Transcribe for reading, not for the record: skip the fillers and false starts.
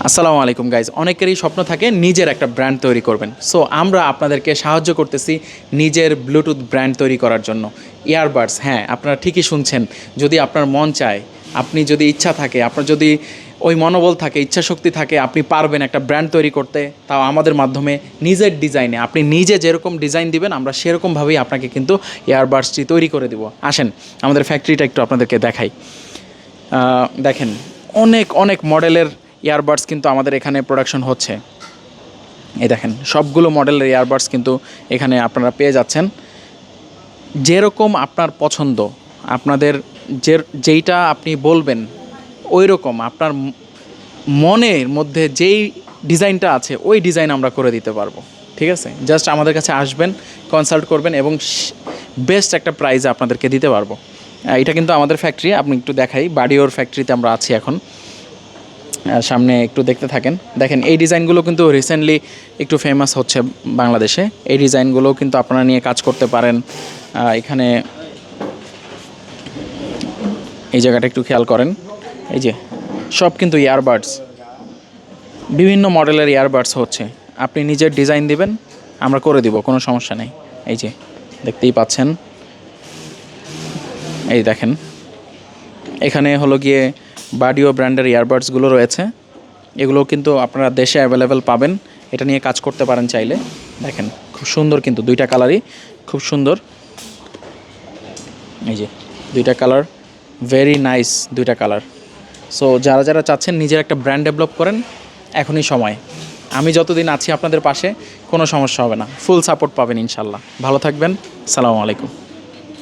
আসসালামু আলাইকুম গাইজ, অনেকেরই স্বপ্ন থাকে নিজের একটা ব্র্যান্ড তৈরি করবেন। সো আমরা আপনাদেরকে সাহায্য করতেছি নিজের ব্লুটুথ ব্র্যান্ড তৈরি করার জন্য। ইয়ারবাডস, হ্যাঁ আপনারা ঠিকই শুনছেন। যদি আপনার মন চায়, আপনি যদি ইচ্ছা থাকে, আপনার যদি ওই মনোবল থাকে, ইচ্ছা শক্তি থাকে, আপনি পারবেন একটা ব্র্যান্ড তৈরি করতে, তাও আমাদের মাধ্যমে নিজের ডিজাইনে। আপনি নিজে যেরকম ডিজাইন দিবেন আমরা সেরকমভাবেই আপনাকে কিন্তু ইয়ারবাডসটি তৈরি করে দেবো। আসেন আমাদের ফ্যাক্টরিটা একটু আপনাদেরকে দেখাই। দেখেন, অনেক অনেক মডেলের ইয়ারবাডস কিন্তু আমাদের এখানে প্রোডাকশন হচ্ছে। এই দেখেন, সবগুলো মডেলের ইয়ারবাডস কিন্তু এখানে আপনারা পেয়ে যাচ্ছেন। যেরকম আপনার পছন্দ, আপনাদের যেইটা আপনি বলবেন ওই রকম আপনার মনের মধ্যে যেই ডিজাইনটা আছে ওই ডিজাইন আমরা করে দিতে পারবো। ঠিক আছে, জাস্ট আমাদের কাছে আসবেন, কনসাল্ট করবেন এবং বেস্ট একটা প্রাইজে আপনাদেরকে দিতে পারবো। এটা কিন্তু আমাদের ফ্যাক্টরি, আপনি একটু দেখাই। বাডিওর ফ্যাক্টরিতে আমরা আছি এখন। সামনে একটু দেখতে থাকেন। দেখেন, এই ডিজাইনগুলো কিন্তু রিসেন্টলি একটু ফেমাস হচ্ছে বাংলাদেশে। এই ডিজাইনগুলো কিন্তু আপনারা নিয়ে কাজ করতে পারেন। এখানে এই জায়গাটা একটু খেয়াল করেন, এই যে সব কিন্তু ইয়ারবাডস, বিভিন্ন মডেলের ইয়ারবাডস হচ্ছে। আপনি নিজের ডিজাইন দিবেন, আমরা করে দিব, কোনো সমস্যা নেই। এই যে দেখতেই পাচ্ছেন, এই দেখেন এখানে হলো গিয়ে বাডিও ব্র্যান্ডের ইয়ারবাডসগুলো রয়েছে। এগুলো কিন্তু আপনারা দেশে অ্যাভেলেবেল পাবেন, এটা নিয়ে কাজ করতে পারেন চাইলে। দেখেন খুব সুন্দর, কিন্তু দুইটা কালারই খুব সুন্দর। এই যে দুইটা কালার, ভেরি নাইস দুইটা কালার। সো যারা যারা চাচ্ছেন নিজের একটা ব্র্যান্ড ডেভেলপ করেন, এখনই সময়। আমি যতদিন আছি আপনাদের পাশে, কোনো সমস্যা হবে না, ফুল সাপোর্ট পাবেন ইনশাল্লাহ। ভালো থাকবেন, সালামু আলাইকুম।